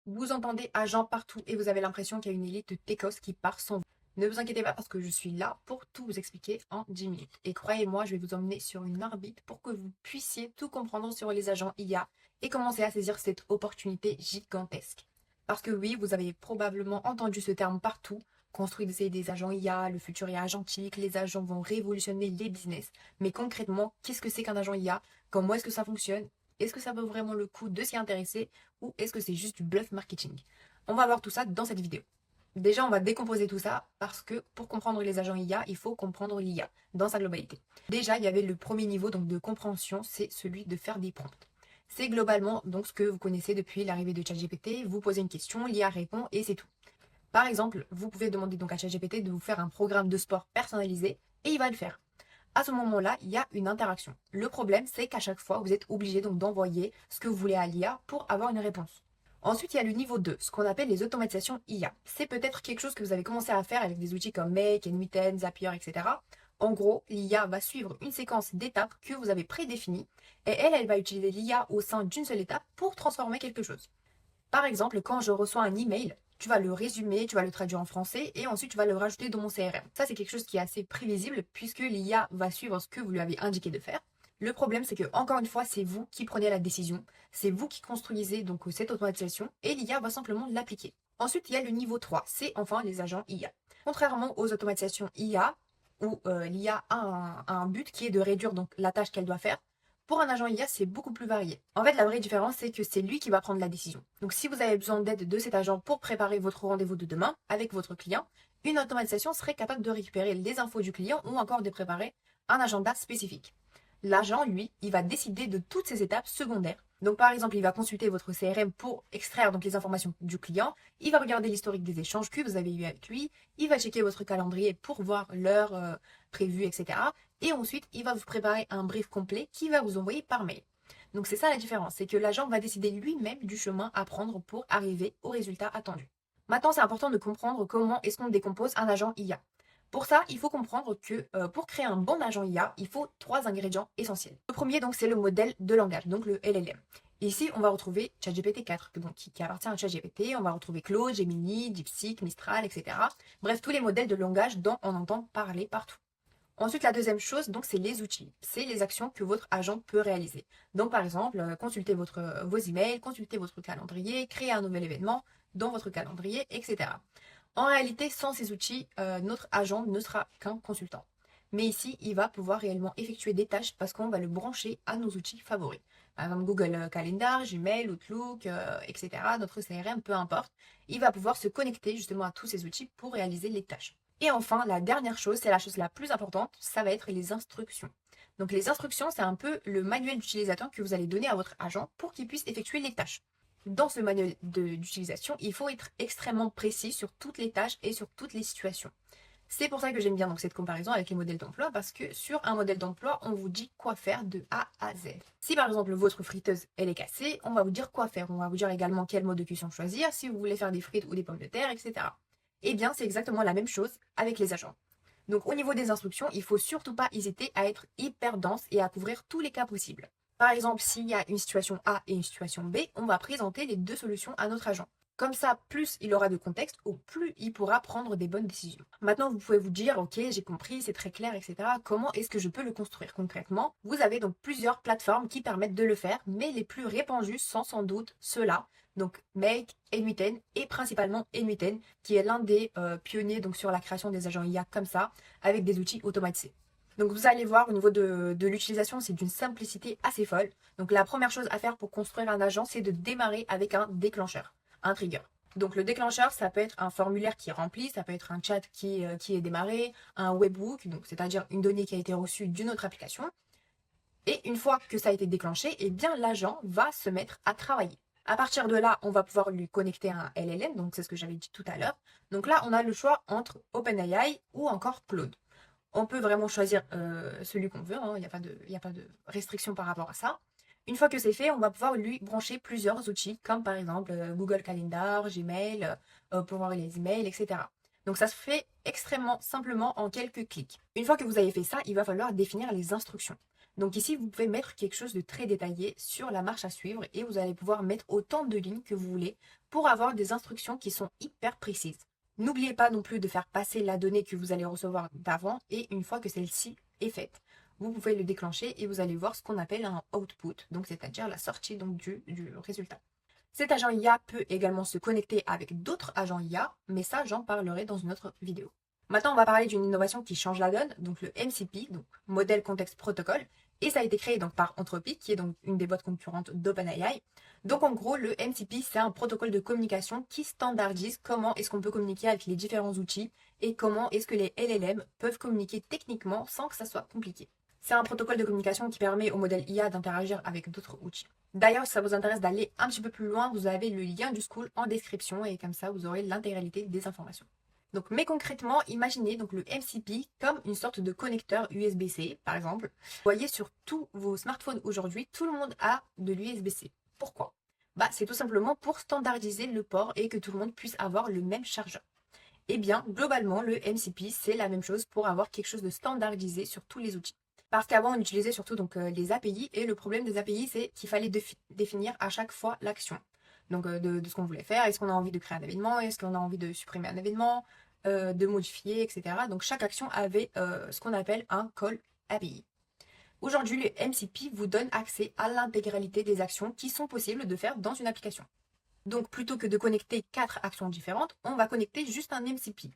Vous entendez agent partout et vous avez l'impression qu'il y a une élite de techos qui part sans vous. Ne vous inquiétez pas parce que je suis là pour tout vous expliquer en 10 minutes. Et croyez-moi, je vais vous emmener sur une orbite pour que vous puissiez tout comprendre sur les agents IA et commencer à saisir cette opportunité gigantesque. Parce que oui, vous avez probablement entendu ce terme partout. Construisez des agents IA, le futur est agentique, les agents vont révolutionner les business. Mais concrètement, qu'est-ce que c'est qu'un agent IA? Comment est-ce que ça fonctionne? Est-ce que ça vaut vraiment le coup de s'y intéresser ou est-ce que c'est juste du bluff marketing? On va voir tout ça dans cette vidéo. Déjà, on va décomposer tout ça parce que pour comprendre les agents IA, il faut comprendre l'IA dans sa globalité. Déjà, il y avait le premier niveau donc de compréhension, c'est celui de faire des prompts. C'est globalement donc ce que vous connaissez depuis l'arrivée de ChatGPT. Vous posez une question, l'IA répond et c'est tout. Par exemple, vous pouvez demander donc à ChatGPT de vous faire un programme de sport personnalisé et il va le faire. À ce moment-là, il y a une interaction. Le problème, c'est qu'à chaque fois, vous êtes obligé donc d'envoyer ce que vous voulez à l'IA pour avoir une réponse. Ensuite, il y a le niveau 2, ce qu'on appelle les automatisations IA. C'est peut-être quelque chose que vous avez commencé à faire avec des outils comme Make, N8N, Zapier, etc. En gros, l'IA va suivre une séquence d'étapes que vous avez prédéfinies et elle va utiliser l'IA au sein d'une seule étape pour transformer quelque chose. Par exemple, quand je reçois un email, tu vas le résumer, tu vas le traduire en français et ensuite tu vas le rajouter dans mon CRM. Ça, c'est quelque chose qui est assez prévisible puisque l'IA va suivre ce que vous lui avez indiqué de faire. Le problème, c'est que, encore une fois, c'est vous qui prenez la décision, c'est vous qui construisez donc cette automatisation et l'IA va simplement l'appliquer. Ensuite, il y a le niveau 3, c'est enfin les agents IA. Contrairement aux automatisations IA, où l'IA a un but qui est de réduire donc la tâche qu'elle doit faire, pour un agent IA, c'est beaucoup plus varié. En fait, la vraie différence, c'est que c'est lui qui va prendre la décision. Donc, si vous avez besoin d'aide de cet agent pour préparer votre rendez-vous de demain avec votre client, une automatisation serait capable de récupérer les infos du client ou encore de préparer un agenda spécifique. L'agent, lui, il va décider de toutes ces étapes secondaires. Donc, par exemple, il va consulter votre CRM pour extraire donc les informations du client. Il va regarder l'historique des échanges que vous avez eu avec lui. Il va checker votre calendrier pour voir l'heure prévue, etc. Et ensuite, il va vous préparer un brief complet qui va vous envoyer par mail. Donc, c'est ça la différence, c'est que l'agent va décider lui-même du chemin à prendre pour arriver au résultat attendu. Maintenant, c'est important de comprendre comment est-ce qu'on décompose un agent IA. Pour ça, il faut comprendre que pour créer un bon agent IA, il faut 3 ingrédients essentiels. Le premier, donc, c'est le modèle de langage, donc le LLM. Ici, on va retrouver ChatGPT 4, donc, qui appartient à ChatGPT. On va retrouver Claude, Gemini, DeepSeek, Mistral, etc. Bref, tous les modèles de langage dont on entend parler partout. Ensuite, la deuxième chose, donc, c'est les outils. C'est les actions que votre agent peut réaliser. Donc, par exemple, consulter vos emails, consulter votre calendrier, créer un nouvel événement dans votre calendrier, etc. En réalité, sans ces outils, notre agent ne sera qu'un consultant. Mais ici, il va pouvoir réellement effectuer des tâches parce qu'on va le brancher à nos outils favoris. Par exemple, Google Calendar, Gmail, Outlook, etc. Notre CRM, peu importe. Il va pouvoir se connecter justement à tous ces outils pour réaliser les tâches. Et enfin, la dernière chose, c'est la chose la plus importante, ça va être les instructions. Donc les instructions, c'est un peu le manuel d'utilisateur que vous allez donner à votre agent pour qu'il puisse effectuer les tâches. Dans ce manuel d'utilisation, il faut être extrêmement précis sur toutes les tâches et sur toutes les situations. C'est pour ça que j'aime bien donc cette comparaison avec les modèles d'emploi parce que sur un modèle d'emploi, on vous dit quoi faire de A à Z. Si par exemple votre friteuse elle est cassée, on va vous dire quoi faire. On va vous dire également quel mode de cuisson choisir, si vous voulez faire des frites ou des pommes de terre, etc. Eh bien, c'est exactement la même chose avec les agents. Donc au niveau des instructions, il ne faut surtout pas hésiter à être hyper dense et à couvrir tous les cas possibles. Par exemple, s'il y a une situation A et une situation B, on va présenter les deux solutions à notre agent. Comme ça, plus il aura de contexte, ou plus il pourra prendre des bonnes décisions. Maintenant, vous pouvez vous dire, ok, j'ai compris, c'est très clair, etc. Comment est-ce que je peux le construire concrètement? Vous avez donc plusieurs plateformes qui permettent de le faire, mais les plus répandues sont sans doute ceux-là. Donc Make, N8N et principalement N8N, qui est l'un des pionniers donc, sur la création des agents IA comme ça, avec des outils automatisés. Donc vous allez voir au niveau de l'utilisation, c'est d'une simplicité assez folle. Donc la première chose à faire pour construire un agent, c'est de démarrer avec un déclencheur, un trigger. Donc le déclencheur, ça peut être un formulaire qui est rempli, ça peut être un chat qui est démarré, un webhook, donc c'est-à-dire une donnée qui a été reçue d'une autre application. Et une fois que ça a été déclenché, eh bien l'agent va se mettre à travailler. À partir de là, on va pouvoir lui connecter un LLM, donc c'est ce que j'avais dit tout à l'heure. Donc là, on a le choix entre OpenAI ou encore Claude. On peut vraiment choisir celui qu'on veut, hein, il n'y a pas de restriction par rapport à ça. Une fois que c'est fait, on va pouvoir lui brancher plusieurs outils, comme par exemple Google Calendar, Gmail, pour voir les emails, etc. Donc ça se fait extrêmement simplement en quelques clics. Une fois que vous avez fait ça, il va falloir définir les instructions. Donc ici, vous pouvez mettre quelque chose de très détaillé sur la marche à suivre et vous allez pouvoir mettre autant de lignes que vous voulez pour avoir des instructions qui sont hyper précises. N'oubliez pas non plus de faire passer la donnée que vous allez recevoir d'avant et une fois que celle-ci est faite, vous pouvez le déclencher et vous allez voir ce qu'on appelle un output, donc c'est-à-dire la sortie donc, du résultat. Cet agent IA peut également se connecter avec d'autres agents IA, mais ça j'en parlerai dans une autre vidéo. Maintenant, on va parler d'une innovation qui change la donne, donc le MCP, donc Model Context Protocol, et ça a été créé donc par Anthropic, qui est donc une des boîtes concurrentes d'OpenAI. Donc en gros, le MCP, c'est un protocole de communication qui standardise comment est-ce qu'on peut communiquer avec les différents outils et comment est-ce que les LLM peuvent communiquer techniquement sans que ça soit compliqué. C'est un protocole de communication qui permet au modèle IA d'interagir avec d'autres outils. D'ailleurs, si ça vous intéresse d'aller un petit peu plus loin, vous avez le lien du school en description et comme ça, vous aurez l'intégralité des informations. Donc, mais concrètement, imaginez donc le MCP comme une sorte de connecteur USB-C, par exemple. Vous voyez sur tous vos smartphones aujourd'hui, tout le monde a de l'USB-C. Pourquoi? C'est tout simplement pour standardiser le port et que tout le monde puisse avoir le même chargeur. Eh bien, globalement, le MCP, c'est la même chose pour avoir quelque chose de standardisé sur tous les outils. Parce qu'avant, on utilisait surtout donc, les API et le problème des API, c'est qu'il fallait définir à chaque fois l'action. Donc, de ce qu'on voulait faire. Est-ce qu'on a envie de créer un événement? Est-ce qu'on a envie de supprimer un événement? De modifier, etc. Donc, chaque action avait ce qu'on appelle un call API. Aujourd'hui, le MCP vous donne accès à l'intégralité des actions qui sont possibles de faire dans une application. Donc, plutôt que de connecter 4 actions différentes, on va connecter juste un MCP.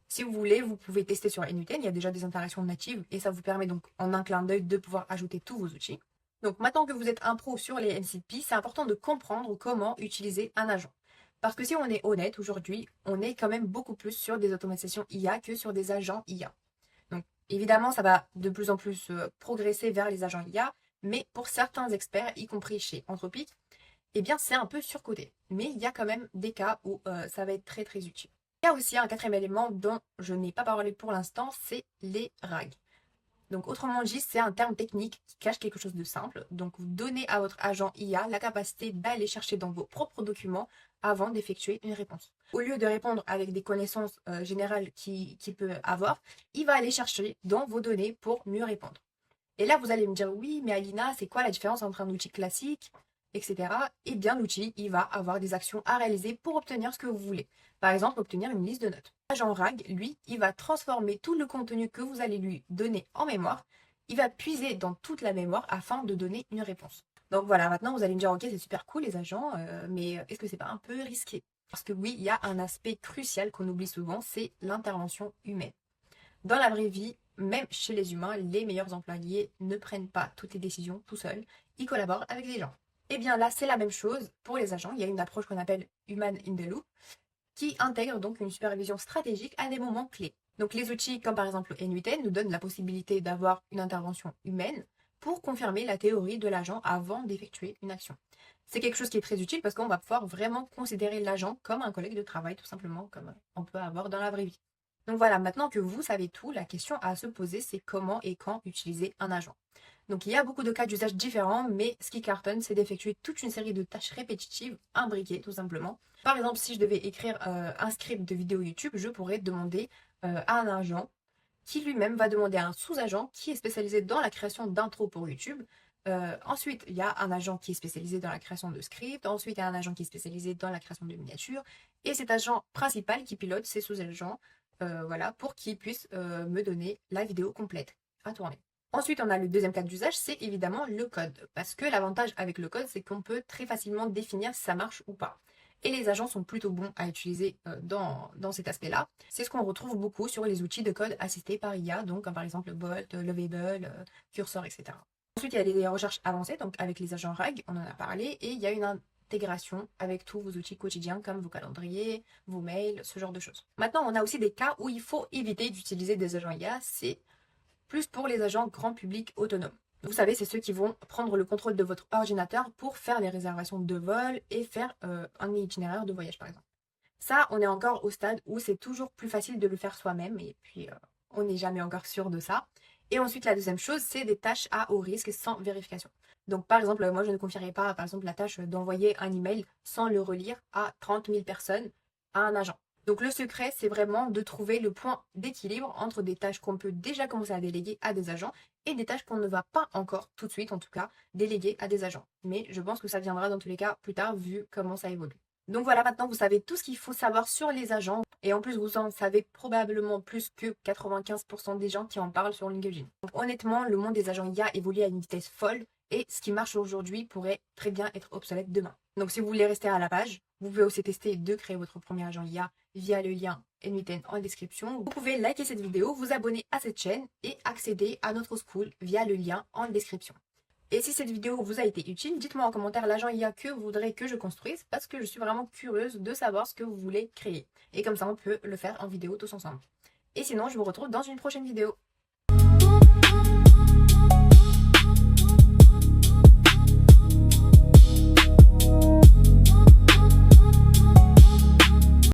Si vous voulez, vous pouvez tester sur n8n, il y a déjà des interactions natives et ça vous permet donc en un clin d'œil de pouvoir ajouter tous vos outils. Donc maintenant que vous êtes un pro sur les MCP, c'est important de comprendre comment utiliser un agent. Parce que si on est honnête, aujourd'hui, on est quand même beaucoup plus sur des automatisations IA que sur des agents IA. Donc évidemment, ça va de plus en plus progresser vers les agents IA, mais pour certains experts, y compris chez Anthropic, eh bien c'est un peu surcoté. Mais il y a quand même des cas où ça va être très très utile. Il y a aussi un quatrième élément dont je n'ai pas parlé pour l'instant, c'est les RAG. Donc autrement dit, c'est un terme technique qui cache quelque chose de simple. Donc vous donnez à votre agent IA la capacité d'aller chercher dans vos propres documents avant d'effectuer une réponse. Au lieu de répondre avec des connaissances générales qu'il peut avoir, il va aller chercher dans vos données pour mieux répondre. Et là, vous allez me dire, oui, mais Alina, c'est quoi la différence entre un outil classique, etc. Eh bien, l'outil, il va avoir des actions à réaliser pour obtenir ce que vous voulez. Par exemple, obtenir une liste de notes. L'agent RAG, lui, il va transformer tout le contenu que vous allez lui donner en mémoire. Il va puiser dans toute la mémoire afin de donner une réponse. Donc voilà, maintenant vous allez me dire, ok, c'est super cool les agents, mais est-ce que c'est pas un peu risqué? Parce que oui, il y a un aspect crucial qu'on oublie souvent, c'est l'intervention humaine. Dans la vraie vie, même chez les humains, les meilleurs employés ne prennent pas toutes les décisions tout seuls, ils collaborent avec les gens. Et bien là, c'est la même chose pour les agents. Il y a une approche qu'on appelle Human in the Loop, qui intègre donc une supervision stratégique à des moments clés. Donc les outils comme par exemple n8n nous donnent la possibilité d'avoir une intervention humaine pour confirmer la théorie de l'agent avant d'effectuer une action. C'est quelque chose qui est très utile parce qu'on va pouvoir vraiment considérer l'agent comme un collègue de travail, tout simplement comme on peut avoir dans la vraie vie. Donc voilà, maintenant que vous savez tout, la question à se poser, c'est comment et quand utiliser un agent. Donc il y a beaucoup de cas d'usage différents, mais ce qui cartonne, c'est d'effectuer toute une série de tâches répétitives, imbriquées tout simplement. Par exemple, si je devais écrire un script de vidéo YouTube, je pourrais demander à un agent qui lui-même va demander à un sous-agent qui est spécialisé dans la création d'intro pour YouTube. Ensuite, il y a un agent qui est spécialisé dans la création de scripts. Ensuite, il y a un agent qui est spécialisé dans la création de miniatures. Et cet agent principal qui pilote ses sous-agents voilà, pour qu'ils puissent me donner la vidéo complète à tourner. Ensuite, on a le deuxième cas d'usage, c'est évidemment le code. Parce que l'avantage avec le code, c'est qu'on peut très facilement définir si ça marche ou pas. Et les agents sont plutôt bons à utiliser dans cet aspect-là. C'est ce qu'on retrouve beaucoup sur les outils de code assistés par IA, donc comme par exemple Bolt, Lovable, Cursor, etc. Ensuite, il y a des recherches avancées, donc avec les agents RAG, on en a parlé, et il y a une intégration avec tous vos outils quotidiens comme vos calendriers, vos mails, ce genre de choses. Maintenant, on a aussi des cas où il faut éviter d'utiliser des agents IA, c'est plus pour les agents grand public autonomes. Vous savez, c'est ceux qui vont prendre le contrôle de votre ordinateur pour faire les réservations de vol et faire un itinéraire de voyage, par exemple. Ça, on est encore au stade où c'est toujours plus facile de le faire soi-même et puis on n'est jamais encore sûr de ça. Et ensuite, la deuxième chose, c'est des tâches à haut risque sans vérification. Donc, par exemple, moi, je ne confierais pas, par exemple, la tâche d'envoyer un email sans le relire à 30 000 personnes à un agent. Donc le secret, c'est vraiment de trouver le point d'équilibre entre des tâches qu'on peut déjà commencer à déléguer à des agents et des tâches qu'on ne va pas encore, tout de suite en tout cas, déléguer à des agents. Mais je pense que ça viendra dans tous les cas plus tard vu comment ça évolue. Donc voilà, maintenant vous savez tout ce qu'il faut savoir sur les agents. Et en plus, vous en savez probablement plus que 95% des gens qui en parlent sur LinkedIn. Donc honnêtement, le monde des agents IA évolue à une vitesse folle. Et ce qui marche aujourd'hui pourrait très bien être obsolète demain. Donc si vous voulez rester à la page, vous pouvez aussi tester de créer votre premier agent IA via le lien NUITEN en description. Vous pouvez liker cette vidéo, vous abonner à cette chaîne et accéder à notre school via le lien en description. Et si cette vidéo vous a été utile, dites-moi en commentaire l'agent IA que vous voudrez que je construise parce que je suis vraiment curieuse de savoir ce que vous voulez créer. Et comme ça, on peut le faire en vidéo tous ensemble. Et sinon, je vous retrouve dans une prochaine vidéo.